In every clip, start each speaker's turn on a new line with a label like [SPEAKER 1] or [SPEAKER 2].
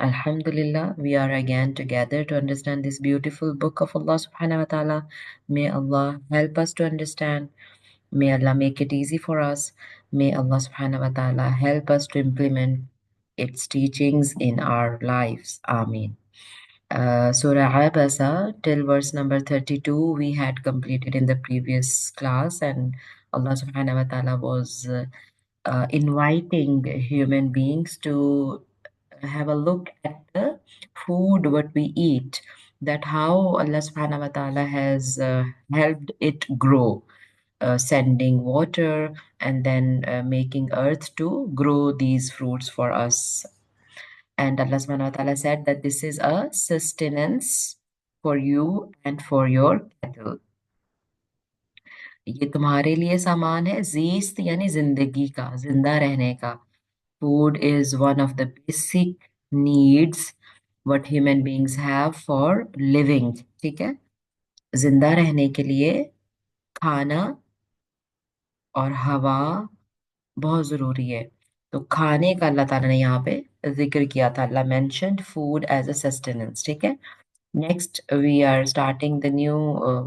[SPEAKER 1] Alhamdulillah, we are again together to understand this beautiful book of Allah subhanahu wa ta'ala. May Allah help us to understand. May Allah make it easy for us. May Allah subhanahu wa ta'ala help us to implement its teachings in our lives. Ameen. Surah Abasa till verse number 32 we had completed in the previous class, and Allah subhanahu wa ta'ala was inviting human beings to have a look at the food what we eat, that how Allah subhanahu wa ta'ala has helped it grow, sending water and then making earth to grow these fruits for us. And Allah subhanahu wa ta'ala said that this is a sustenance for you and for your cattle. ये तुम्हारे लिए सामान है, जीस्त यानी जिंदगी का, जिंदा रहने का. Food is one of the basic needs what human beings have for living. ठीक है, जिंदा रहने के लिए खाना और हवा बहुत ज़रूरी है. तो खाने का अल्लाह ताला ने यहाँ पे जिक्र किया था. अल्लाह mentioned food as a sustenance. ठीक है. Next we are starting the new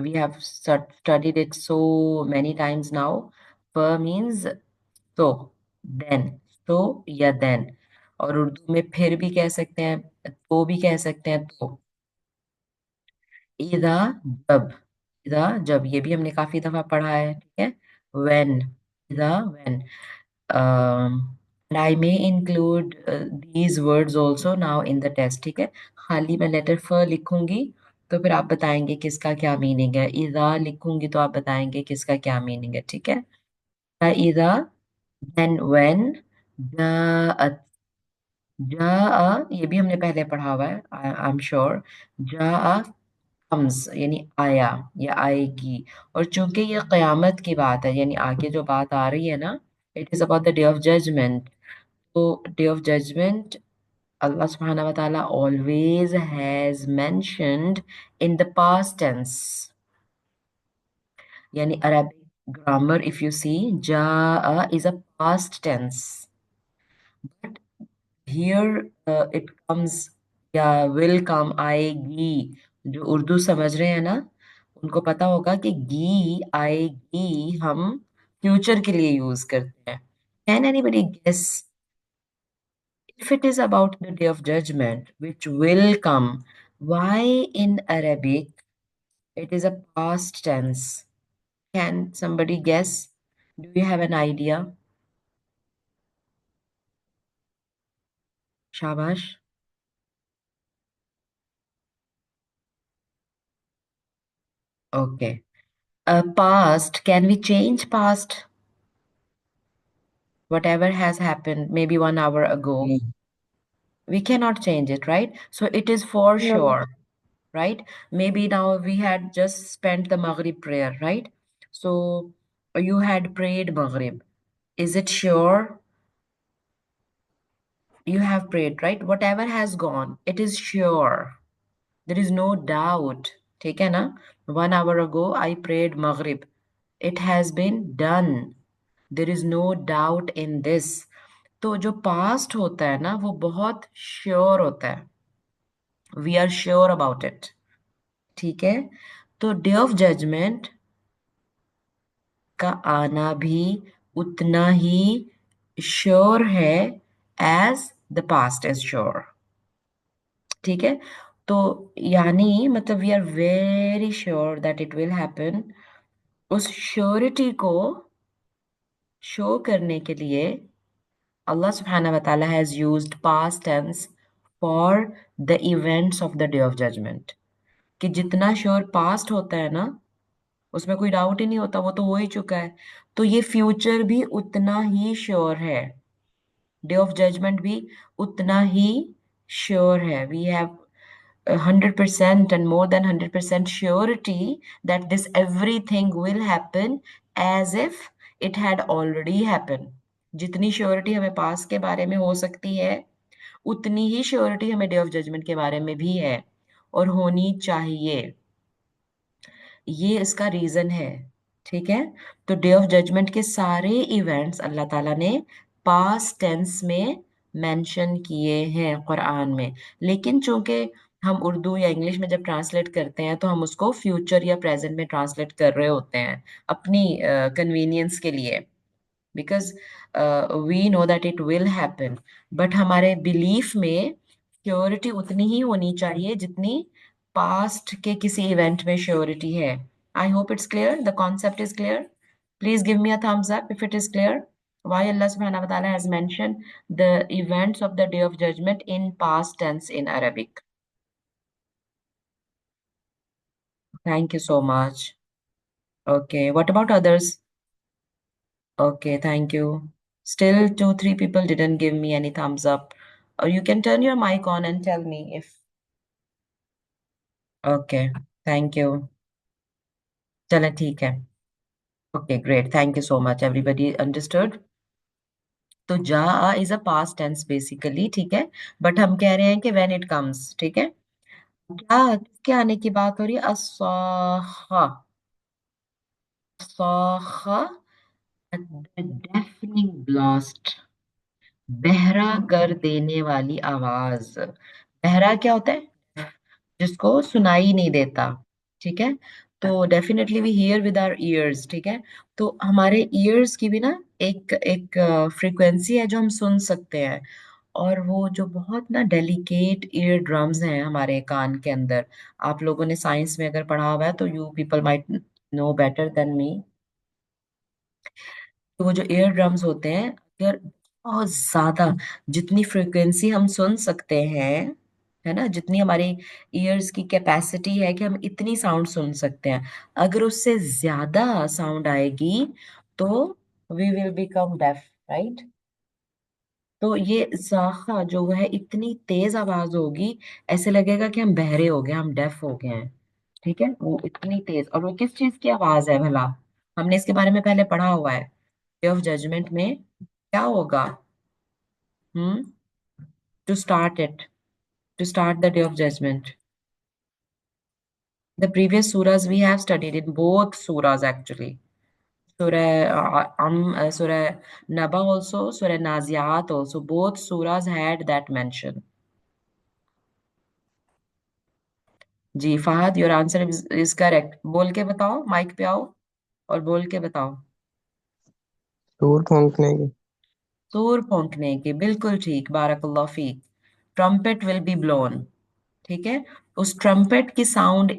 [SPEAKER 1] we have studied it so many times now. Means so, then, so या then. और उर्दू में फिर भी कह सकते हैं, तो भी कह सकते हैं. तो इदा जब, इदा जब ये भी हमने काफी दफा पढ़ा है. ठीक है. when, इदा when. And I may include these words also now in the test. ठीक है. खाली मैं लेटर फ लिखूंगी तो फिर आप बताएंगे किसका क्या मीनिंग है. इदा लिखूंगी तो आप बताएंगे किसका क्या मीनिंग है. ठीक है. इदा, then, when. जाअत, जा, ये भी हमने पहले पढ़ा हुआ है, आई एम श्योर. जा कम्स यानी आया या आएगी. और चूंकि ये क़यामत की बात है, यानी आगे जो बात आ रही है ना, it is about the day of judgement. तो day of judgement Allah subhanahu wa ta'ala always has mentioned in the past tense. Yani Arabic grammar, if you see, jaa is a past tense. But here it comes या will come, आएगी. जो उर्दू समझ रहे हैं ना, उनको पता होगा कि गी आएगी हम फ्यूचर के लिए यूज करते हैं. Can anybody guess if it is about the day of judgment which will come, why in Arabic it is a past tense? Can somebody guess? Do you have an idea? Shabash. Okay. Past, can we change past? Whatever has happened maybe 1 hour ago,
[SPEAKER 2] No,
[SPEAKER 1] we cannot change it, right? So it is for
[SPEAKER 2] no,
[SPEAKER 1] sure, right? Maybe now we had just spent the Maghrib prayer, right? So you had prayed Maghrib. Is it sure? You have prayed, right? Whatever has gone, it is sure. There is no doubt. ठीक है ना? 1 hour ago, I prayed Maghrib. It has been done. There is no doubt in this. तो जो past होता है ना, वो बहुत श्योर होता है. We are sure about it. ठीक है. तो डे ऑफ जजमेंट का आना भी उतना ही श्योर है as the past is sure. ठीक है. तो यानी मतलब we are very sure that it will happen. उस श्योरिटी को शो करने के लिए Allah subhanahu wa ta'ala has used past tense for the events of the day of judgment। कि जितना श्योर पास्ट होता है ना, उसमें कोई डाउट ही नहीं होता, वो तो हो ही चुका है। तो ये फ्यूचर भी उतना ही श्योर है, डे ऑफ जजमेंट भी उतना ही श्योर है। We have 100% and more than 100% surety that this everything will happen as if it had already happened। जितनी श्योरिटी हमें पास के बारे में हो सकती है, उतनी ही श्योरिटी हमें डे ऑफ जजमेंट के बारे में भी है और होनी चाहिए। ये इसका रीजन है। ठीक है। तो डे ऑफ जजमेंट के सारे इवेंट्स अल्लाह ताला ने पास्ट टेंस में मेंशन किए हैं कुरान में। लेकिन चूंकि हम उर्दू या इंग्लिश में जब ट्रांसलेट करते हैं तो हम उसको फ्यूचर या प्रेजेंट में ट्रांसलेट कर रहे होते हैं अपनी कन्वीनियंस के लिए, because we know that it will happen. But हमारे बिलीफ में श्योरिटी उतनी ही होनी चाहिए जितनी पास्ट के किसी इवेंट में श्योरिटी है। I hope it's clear, the concept is clear. Please give me a thumbs up if it is clear. Why Allah subhanahu wa ta'ala has mentioned the events of the day of judgment in past tense in Arabic? Thank you so much. Okay, what about others? Okay, thank you. Still, two, three people didn't give me any thumbs up. You can turn your mic on and tell me if. Okay, thank you. चलें ठीक है. Okay, great. Thank you so much. Everybody understood? तो जा is a past tense basically, ठीक है। But हम कह रहे हैं कि व्हेन इट कम्स, ठीक है। क्या किसके आने की बात हो रही है? अस्साखा, अस्साखा, डेफनिंग ब्लास्ट, बहरा कर देने वाली आवाज। बहरा क्या होता है? जिसको सुनाई नहीं देता, ठीक है। तो definitely we hear with our ears, ठीक है। तो हमारे ईयर्स की भी ना एक एक फ्रीक्वेंसी है जो हम सुन सकते हैं, और वो जो बहुत ना डेलिकेट ईयर ड्रम्स हैं हमारे कान के अंदर। आप लोगों ने साइंस में अगर पढ़ा हुआ है तो you people might know better than me. तो वो जो एयर ड्रम्स होते हैं, अगर बहुत ज्यादा, जितनी फ्रिक्वेंसी हम सुन सकते हैं, है ना, जितनी हमारी ईयर्स की कैपेसिटी है कि हम इतनी साउंड सुन सकते हैं, अगर उससे ज्यादा साउंड आएगी तो we will become deaf, right. तो ये साखा जो है इतनी तेज आवाज होगी, ऐसे लगेगा कि हम बहरे हो गए, हम डेफ हो गए हैं, ठीक है। वो इतनी तेज, और वो किस चीज की आवाज है भला? हमने इसके बारे में पहले पढ़ा हुआ है। डे ऑफ जजमेंट में क्या होगा? Hmm to start it, to start the day of judgement, the previous surahs we have studied in both surahs actually, surah surah Naba also, surah Naziat also, both surahs had that mention। जी Fahad, your answer is correct. बोल के बताओ, mic पे आओ और बोल के बताओ।
[SPEAKER 2] सूर फूंकने की।
[SPEAKER 1] सूर फूंकने की, बिल्कुल ठीक, बारकल्लाह फीक। ट्रम्पेट विल बी ब्लोन, ठीक है। उस ट्रम्पेट की साउंड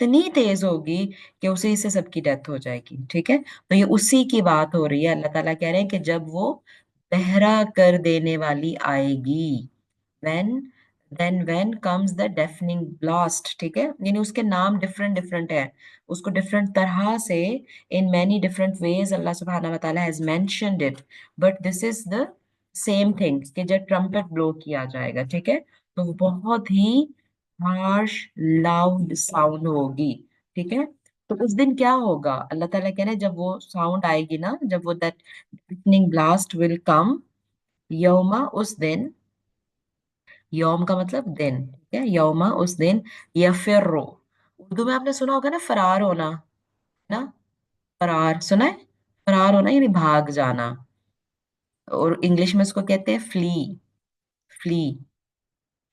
[SPEAKER 1] इतनी तेज होगी कि उसी से सबकी डेथ हो जाएगी, ठीक है। तो ये उसी की बात हो रही है। अल्लाह ताला कह रहे हैं कि जब वो बहरा कर देने वाली आएगी, when when comes the deafening blast, ठीक है। यानी उसके नाम डिफरेंट डिफरेंट है, उसको डिफरेंट तरह से, in many different ways अल्लाह सुब्हानहू व तआला has mentioned it, but this is the same thing कि जब ट्रम्पेट ब्लो किया जाएगा, ठीक है, तो वो बहुत ही हार्श लाउड साउंड होगी, ठीक है। तो उस दिन क्या होगा? अल्लाह ताला कह रहे हैं जब वो साउंड आएगी ना, जब वो that deafening blast will come, यौमा उस दिन, यौम का मतलब दिन, ठीक है, यौमा उस दिन, यफिर्रो, उर्दू में आपने सुना होगा ना फरार होना, ना, फरार सुना है? फरार होना यानी भाग जाना, और इंग्लिश में उसको कहते हैं फ्ली, फ्ली,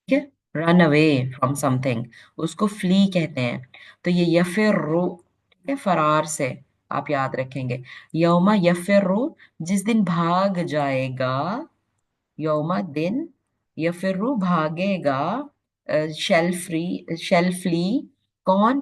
[SPEAKER 1] ठीक है, रन अवे फ्रॉम समथिंग, उसको फ्ली कहते हैं। तो ये यफिर्रो, ठीक है, फरार से आप याद रखेंगे। यौमा यफिर्रो, जिस दिन भाग जाएगा, यौमा दिन, यफिर्रो भागेगा, shall flee. कौन?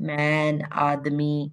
[SPEAKER 1] man, आदमी.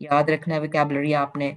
[SPEAKER 1] याद रखना vocabulary आपने.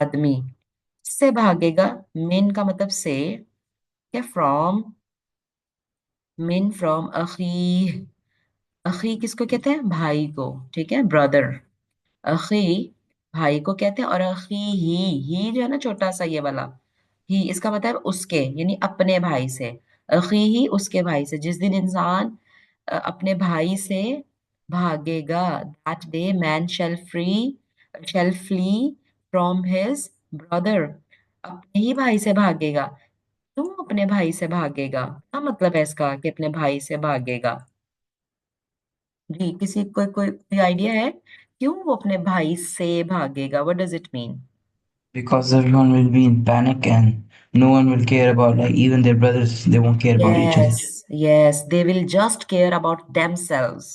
[SPEAKER 1] आदमी. से भागेगा. min का मतलब से. क्या? from. min from अखी. अखी किसको कहते हैं? भाई को. ठीक है, ब्रदर. अखी भाई को कहते हैं, और अखी ही जो है ना, छोटा सा ये वाला ही, इसका मतलब उसके, यानी अपने भाई से. अखी ही उसके भाई से. जिस दिन इंसान अपने भाई से भागेगा, that day man shall flee from his brother. अपने ही भाई से भागेगा. क्यों अपने भाई से भागेगा? क्या मतलब है इसका कि अपने भाई से भागेगा? जी, किसी कोई आइडिया है? क्यों वो अपने भाई से भागेगा? What does it mean?
[SPEAKER 3] Because everyone will be in panic and no one will care about, like, even their brothers, they won't care about each other.
[SPEAKER 1] Yes. Yes, they will just care about themselves.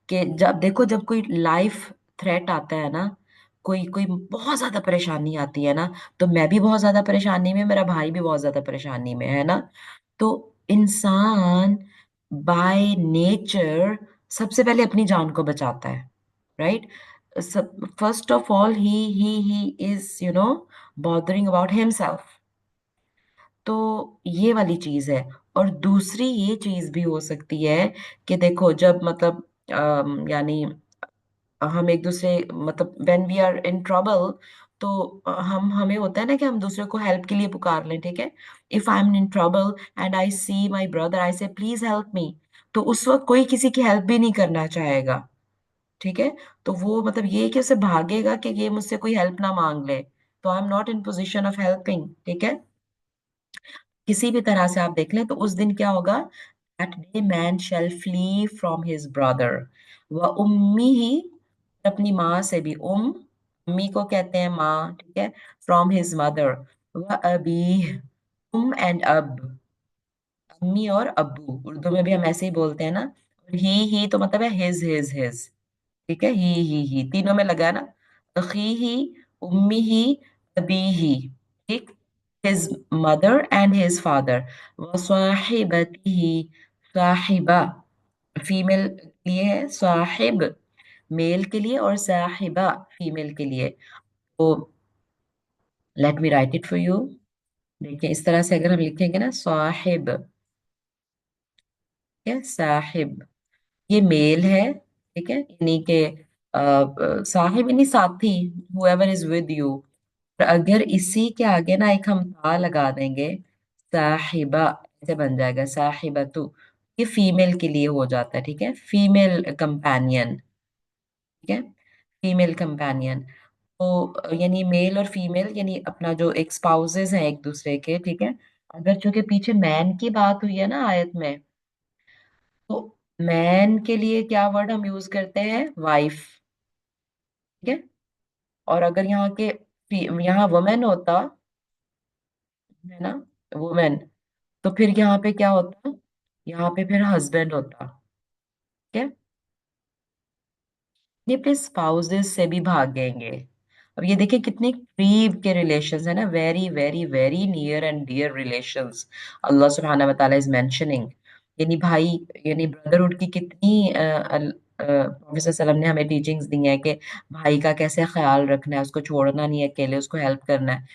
[SPEAKER 1] कि जब देखो, जब कोई life threat आता है ना, कोई कोई बहुत ज्यादा परेशानी आती है ना, तो मैं भी बहुत ज्यादा परेशानी में, मेरा भाई भी बहुत ज्यादा परेशानी में है ना. तो इंसान बाय नेचर सबसे पहले अपनी जान को बचाता है. Right. First of all he is bothering about himself. तो ये वाली चीज है. और दूसरी ये चीज भी हो सकती है कि देखो, जब मतलब यानी हम एक दूसरे, मतलब when we are in trouble, तो हम हमें होता है ना कि हम दूसरे को हेल्प के लिए पुकार लें. ठीक है. If I am in trouble and I see my brother, I say please help me. तो उस वक्त कोई किसी की हेल्प भी नहीं करना चाहेगा. ठीक है. तो वो मतलब ये कि उसे भागेगा कि ये मुझसे कोई हेल्प ना मांग ले, तो I am not in position of helping. ठीक है. किसी भी तरह से आप देख लें, तो उस दिन क्या होगा? That day man shall flee from his brother. व उम्मी ही, अपनी माँ से भी. अम्मी को कहते हैं माँ. ठीक है. From his mother. व अबी. एंड अब. अम्मी और अब्बू, उर्दू में भी हम ऐसे ही बोलते हैं ना. ही तो मतलब है हिज. ठीक है. ही तीनों में लगा है ना. अखी ही, उम्मी ही, अबी ही. ठीक. his mother and his father. वसाहिबतिही. साहिबा फीमेल के लिए है, साहिब मेल के लिए, और साहिबा फीमेल के लिए. तो let me right it for you. देखिए, इस तरह से अगर हम लिखेंगे ना, साहिब. ठीक है. साहिब ये मेल है. ठीक है, यानी कि साहिब यानी साथी, whoever is with you. और अगर इसी के आगे ना एक हम ता लगा देंगे, साहिबा ऐसे बन जाएगा, साहिबतु. ये फीमेल के लिए हो जाता है. ठीक है. Female companion. ठीक है. Female companion. तो यानी मेल और फीमेल, यानी अपना जो एक स्पाउसेस हैं एक दूसरे के. ठीक है. अगर चूंकि पीछे मैन की बात हुई है ना आयत में, तो मैन के लिए क्या वर्ड हम यूज करते हैं? वाइफ. ठीक है. और अगर यहाँ वुमेन होता है ना, वुमेन, तो फिर यहाँ पे क्या होता? यहाँ पे फिर हस्बैंड होता. ठीक है. ये अपने स्पाउसेस से भी भागेंगे. अब ये देखिए कितने करीब के रिलेशंस है ना, very very very near and dear relations अल्लाह सुब्हानहू व तआला इज मेंशनिंग. यानी भाई, यानी ब्रदरहुड की कितनी प्रोफेसर सल्लम ने हमें टीचिंग्स दी हैं कि भाई का कैसे ख्याल रखना है, उसको छोड़ना नहीं है अकेले, उसको हेल्प करना है.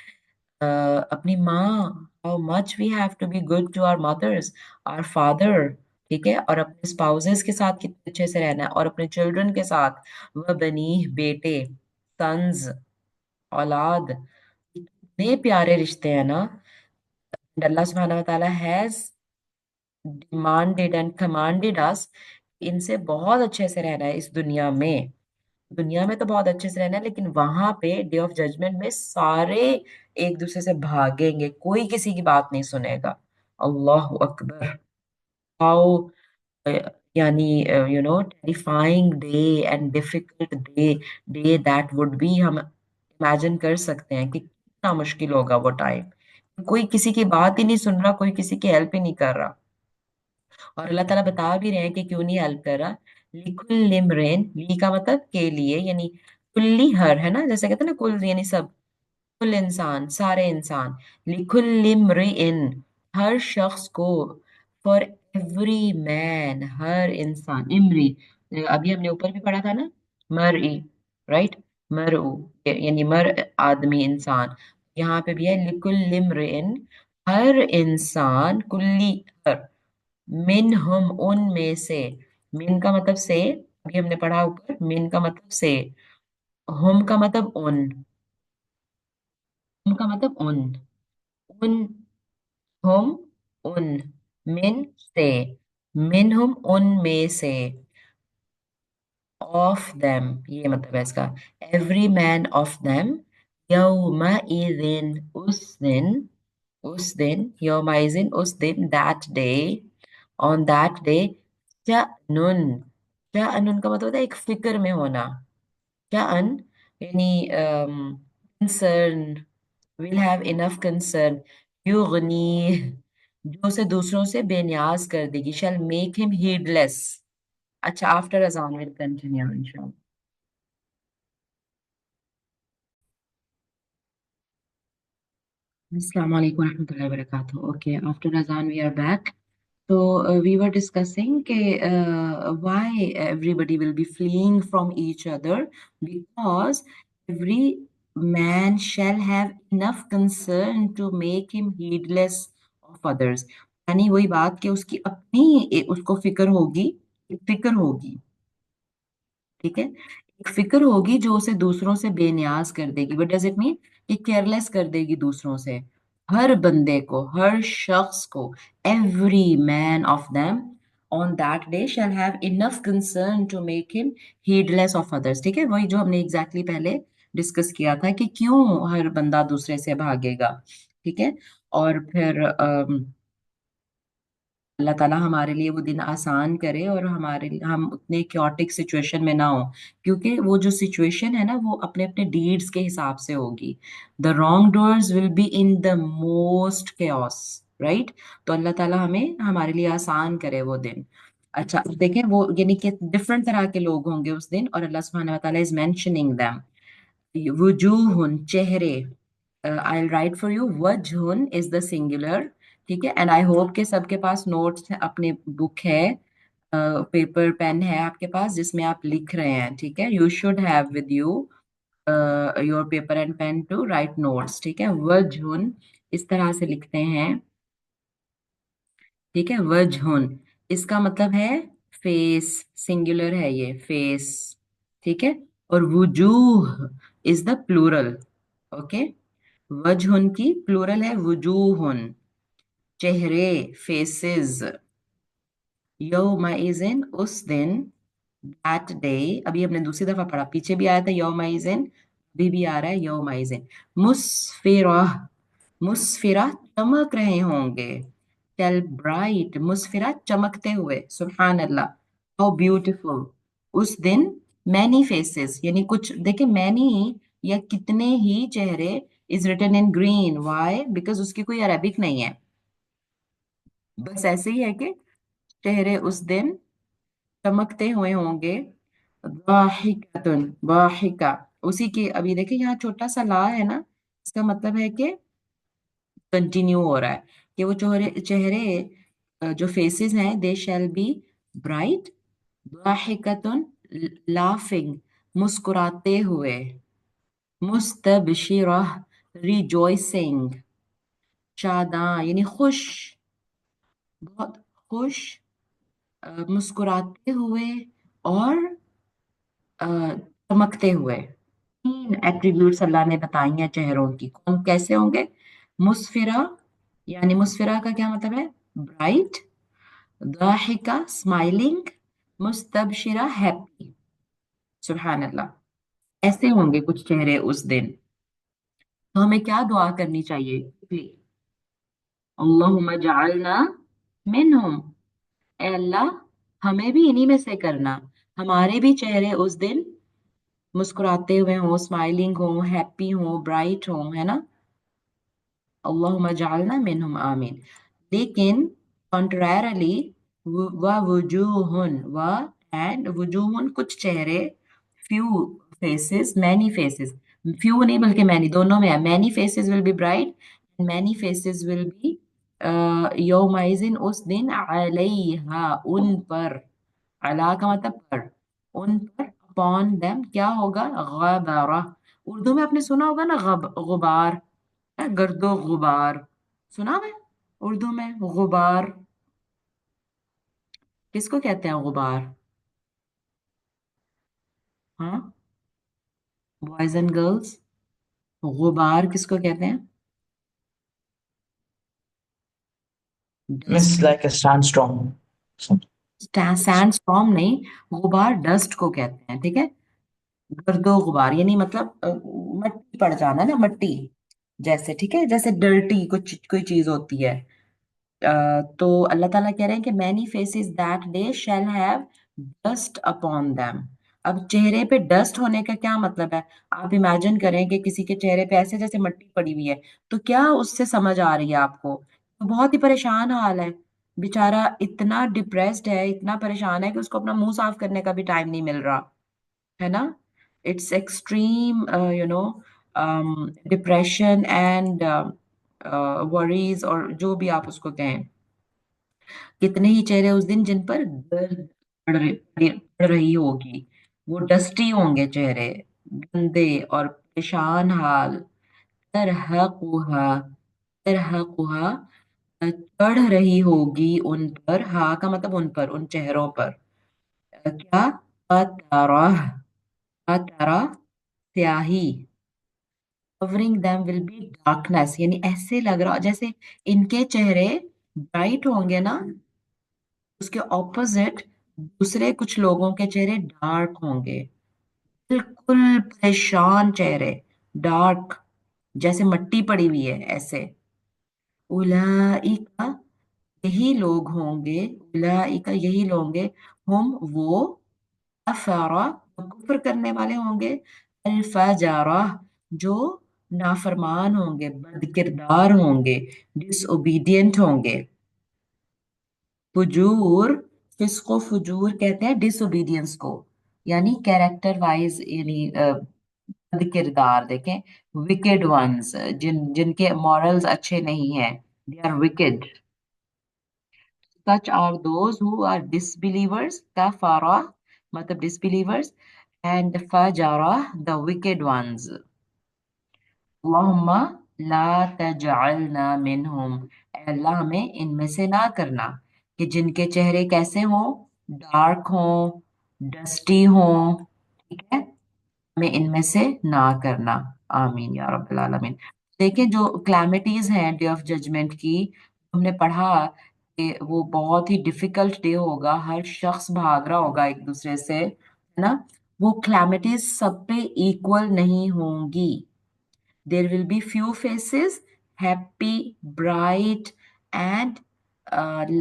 [SPEAKER 1] अपनी माँ, how much we have to be good to our mothers, our father. ठीक है. और अपने स्पाउसेस के साथ कितने अच्छे से रहना है, और अपने चिल्ड्रन के साथ. वह बनी बेटे, सन्स, औलाद. इतने प्यारे रिश्ते हैं ना. अल्लाह सुब्हानहू व तआला हैज डिमांडेड एंड कमांडेड अस, इनसे बहुत अच्छे से रहना है इस दुनिया में. दुनिया में तो बहुत अच्छे से रहना है, लेकिन वहां पे डे ऑफ जजमेंट में सारे एक दूसरे से भागेंगे, कोई किसी की बात नहीं सुनेगा. अल्लाह अकबर. हाउ यानी terrifying day and difficult day that would be. हम इमेजिन कर सकते हैं कि कितना मुश्किल होगा वो टाइम. कोई किसी की बात ही नहीं सुन रहा, कोई किसी की हेल्प ही नहीं कर रहा. और अल्लाह ताला बता भी रहे हैं कि क्यों नहीं हेल्प कर रहा. लिकुल इम्रिन, ली का मतलब के लिए, यानी कुल्ली हर है ना, जैसे कहते हैं ना कुल यानी सब. कुल इंसान, सारे इंसान, लिकुल्लि इम्रिइन, हर शख्स को, फॉर एवरी मैन, हर इंसान, इमरी, अभी हमने ऊपर भी पढ़ा था ना, मरई, राइट, मरऊ, यानी मर, आदमी, इंसान, यहाँ पे भी है लिकुल्लि इम्रिइन, हर इंसान, कुल्ली, हर, मिन हम, उनमें से, मिन का मतलब से, अभी हमने पढ़ा ऊपर, मिन का मतलब से, हम का मतलब उन, उनका मतलब उन, हम, उन, मिन से, मिन हम, उनमें से, ऑफ देम, ये मतलब है इसका, एवरी मैन ऑफ देम, यौमा इदिन, उस दिन, यौमा इदिन, उस दिन, that day, on that day, शअनुन, शअनुन का मतलब होता है एक फिक्र में होना, शअन यानी concern, will have enough concern, युगनी, जो उसे दूसरों से बेनियाज कर देगी, shall make him heedless. अच्छा, after azan we'll continue inshallah. Assalamu alaikum warahmatullahi wabarakatuh. Okay, after azan we are back. So we were discussing why everybody will be fleeing from each other, because every man shall have enough concern to make him heedless of others. यानी वही बात कि उसकी अपनी उसको फिक्र होगी, फिक्र होगी, ठीक है, एक फिक्र होगी जो उसे दूसरों से बेनियाज कर देगी। What does it mean? कि केयरलेस कर देगी दूसरों से, हर बंदे को, हर शख्स को, every man of them on that day shall have enough concern to make him heedless of others. ठीक है, वही जो हमने एग्जैक्टली पहले डिस्कस किया था कि क्यों हर बंदा दूसरे से भागेगा। ठीक है, और फिर अल्लाह ताला हमारे लिए वो दिन आसान करे और हमारे हम उतने क्योटिक सिचुएशन में ना हो, क्योंकि वो जो सिचुएशन है ना वो अपने अपने डीड्स के हिसाब से होगी। The wrong doers will be in the most chaos, right. तो अल्लाह ताला हमें हमारे लिए आसान करे वो दिन। अच्छा, देखें वो यानी कि डिफरेंट तरह के लोग होंगे उस दिन, और अल्लाह सुब्हानहू व तआला इज मेंशनिंग देम। वजूहुन, चेहरे, I will write for you, वजहुन इज द सिंगुलर। ठीक है, एंड आई होप कि सबके पास नोट्स है, अपने बुक है, पेपर पेन है आपके पास जिसमें आप लिख रहे हैं। ठीक है, you should have with you your paper and pen to write notes. ठीक है, वजहुन इस तरह से लिखते हैं। ठीक है, वजहुन इसका मतलब है फेस, सिंगुलर है ये, फेस। ठीक है, और वजूह इज द प्लूरल। ओके, वजहुन की प्लूरल है वजूहुन, चेहरे, फेसेस। यौमइज़िन, उस दिन, दैट डे, अभी हमने दूसरी दफा पढ़ा, पीछे भी आया था यौमइज़िन, अभी भी आ रहा है यौमइज़िन। मुस्फिरा, मुस्फिरा चमक रहे होंगे, टेल ब्राइट, मुस्फिरा चमकते हुए, सुभान अल्लाह, हाउ ब्यूटीफुल। उस दिन मैनी फेसेस, यानी कुछ देखे, मैनी या कितने ही चेहरे, is written in green, why? Because उसकी कोई अरबिक नहीं है, बस ऐसे ही है कि चेहरे उस दिन चमकते हुए होंगे। वाहिकतुन, वाहिका, उसी की, अभी देखिए यहाँ छोटा सा ला है ना, इसका मतलब है कि कंटिन्यू हो रहा है, कि वो चेहरे, चेहरे जो फेसेस हैं, दे शैल बी ब्राइट, वाहिकतुन, लाफिंग, मुस्कुराते हुए, मुस्तबशिरा, रिजॉइसिंग, शादां यानी खुश, बहुत खुश, मुस्कुराते हुए, और चमकते हुए। तीन एट्रीब्यूट्स अल्लाह ने बताई हैं चेहरों की, कौन कैसे होंगे? मुस्फिरा, यानी मुस्फिरा का क्या मतलब है? ब्राइट, दाहिका स्माइलिंग, मुस्तबशिरा हैप्पी। सुभान अल्लाह, ऐसे होंगे कुछ चेहरे उस दिन। तो हमें क्या दुआ करनी चाहिए? अल्लाहुम्मा जअलना मिनहुम, ए अल्लाह हमें भी इन्हीं में से करना, हमारे भी चेहरे उस दिन मुस्कुराते हुए हों, स्माइलिंग हो, हैप्पी हो, ब्राइट हो, है ना। अल्लाहुम्मा जअलना मिनहुम, आमीन। लेकिन कॉन्ट्रैरली, व वजूहुन, व एंड वजूहुन कुछ चेहरे, few faces, many faces, few नहीं बल्कि many, दोनों में है. Many faces will be bright and many faces will be यौमाइज़िन उस दिन अलैहा उन पर, अला का मतलब पर, उन पर upon them क्या होगा, गबरा. उर्दू में आपने सुना होगा ना गुबार, गर्दो गुबार, सुना है उर्दू में गुबार. किसको कहते हैं गुबार? हाँ, बॉयज एंड गर्ल्स, गुबार किसको कहते हैं?
[SPEAKER 3] It's like a sandstorm.
[SPEAKER 1] Sand storm नहीं, गुबार डस्ट को कहते हैं, ठीक है. गर्दो गुबार यानी मतलब मट्टी पड़ जाना ना, मट्टी जैसे, ठीक है, जैसे डर्टी कुछ कोई चीज होती है. तो अल्लाह ताला कह रहे हैं कि many faces that day shall have dust upon them. अब चेहरे पे डस्ट होने का क्या मतलब है? आप इमेजिन करें कि किसी के चेहरे पे ऐसे जैसे मट्टी पड़ी हुई है, तो क्या उससे समझ आ रही है आपको? तो बहुत ही परेशान हाल है. बेचारा इतना डिप्रेस्ड है, इतना परेशान है कि उसको अपना मुंह साफ करने का भी टाइम नहीं मिल रहा है ना. It's extreme depression and worries, और जो भी आप उसको कहें. कितने ही चेहरे उस दिन जिन पर दर्द पड़ रही होगी, वो डस्टी होंगे चेहरे, गंदे और परेशान हाल. तरहकुहा, तरहकुहा चढ़ रही होगी उन पर, हा का मतलब उन पर, उन चेहरों पर. क्या? अतरह, अतरह स्याही. Covering them will be darkness, यानी ऐसे लग रहा जैसे इनके चेहरे ब्राइट होंगे ना, उसके ऑपोजिट दूसरे कुछ लोगों के चेहरे डार्क होंगे. बिल्कुल परेशान चेहरे, डार्क, जैसे मट्टी पड़ी हुई है ऐसे. उलाइका, यही लोग होंगे, उलाइका यही लोग होंगे, हम वो, अफारा कुफ्र करने वाले होंगे, अल्फाजारा जो नाफरमान होंगे, बदकिरदार होंगे, डिसओबीडियंट होंगे. फुजूर, किसको फुजूर कहते हैं? डिसोबीडियंस को, यानी कैरेक्टर वाइज, यानी बद किरदार. देखें, विकेड वंस, जिनके मॉरल्स अच्छे नहीं हैं, they are wicked. Such are those who are disbelievers, कफारा मतलब डिसबिलीवर्स, एंड फजारा द विकेड वंस. अल्लाहुम्मा ला तजअलना मिनहुम, ऐ अल्लाह हमें इनमें से ना करना, कि जिनके चेहरे कैसे हों, डार्क हों, डस्टी हों, ठीक है, हमें इनमें से ना करना. आमीन या रब्बल आलमीन. देखिए, जो क्लैमिटीज हैं डे ऑफ जजमेंट की, हमने पढ़ा कि वो बहुत ही डिफिकल्ट डे होगा, हर शख्स भाग रहा होगा एक दूसरे से, है ना. वो क्लैमिटीज सब पे इक्वल नहीं होंगी. There will be few faces happy, bright, and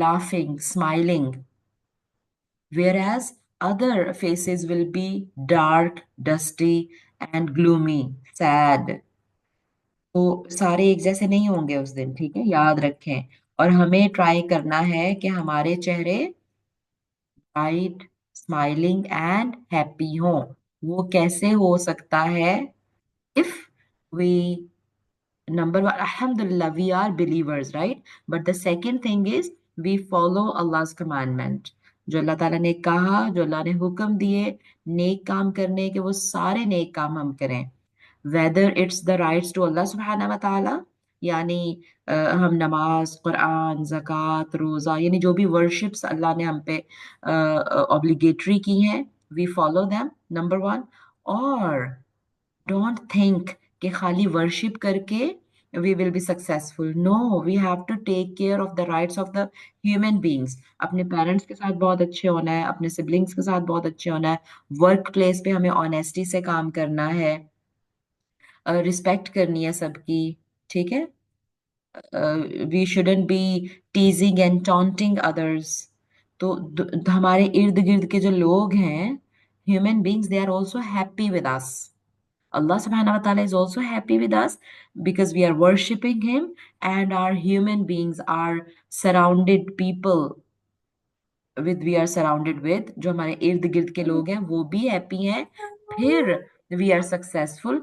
[SPEAKER 1] laughing, smiling, whereas other faces will be dark, dusty, and gloomy, sad. तो सारे एक जैसे नहीं होंगे उस दिन, ठीक है, याद रखें. और हमें ट्राई करना है कि हमारे चेहरे ब्राइट, स्माइलिंग एंड हैप्पी हों. वो कैसे हो सकता है? If we, number one, alhamdulillah, we are believers, right? But the second thing is we follow Allah's commandment. जो अल्लाह ताला ने कहा, जो अल्लाह ने हुक्म दिए नेक काम करने के, वो सारे नेक काम हम करें. whether it's the rights to Allah subhanahu wa ta'ala, यानी हम नमाज, कुरान, ज़कात, रोज़ा, यानी जो भी वर्शिप्स अल्लाह ने हम पे ऑब्लिगेटरी की हैं, we follow them, number one. और डोंट थिंक कि खाली वर्शिप करके we will be successful. No, we have to take care of the rights of the human beings. अपने पेरेंट्स के साथ बहुत अच्छे होना है, अपने सिबलिंग्स के साथ बहुत अच्छे होना है, वर्क प्लेस पे हमें ऑनेस्टी से काम करना है, रिस्पेक्ट करनी है सबकी, ठीक है. We shouldn't be teasing and taunting others. तो हमारे इर्द गिर्द के जो लोग हैं, human beings, they are also happy with us. Allah subhanahu wa ta'ala is also happy with us because we are worshipping Him, and our human beings are surrounded people with, we are surrounded with, जो हमारे इर्द गिर्द के लोग हैं वो भी happy हैं, फिर we are successful.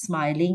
[SPEAKER 1] smiling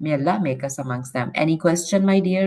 [SPEAKER 1] May Allah make us amongst them. Any question, my dear?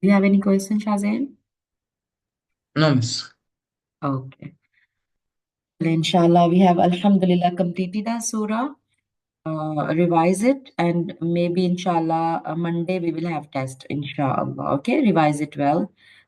[SPEAKER 1] Do you have any question, Shazin?
[SPEAKER 3] No, miss.
[SPEAKER 1] Okay. Inshallah, we have Alhamdulillah completed the surah. Revise it, and maybe inshallah Monday we will have test inshallah. Okay, revise it well.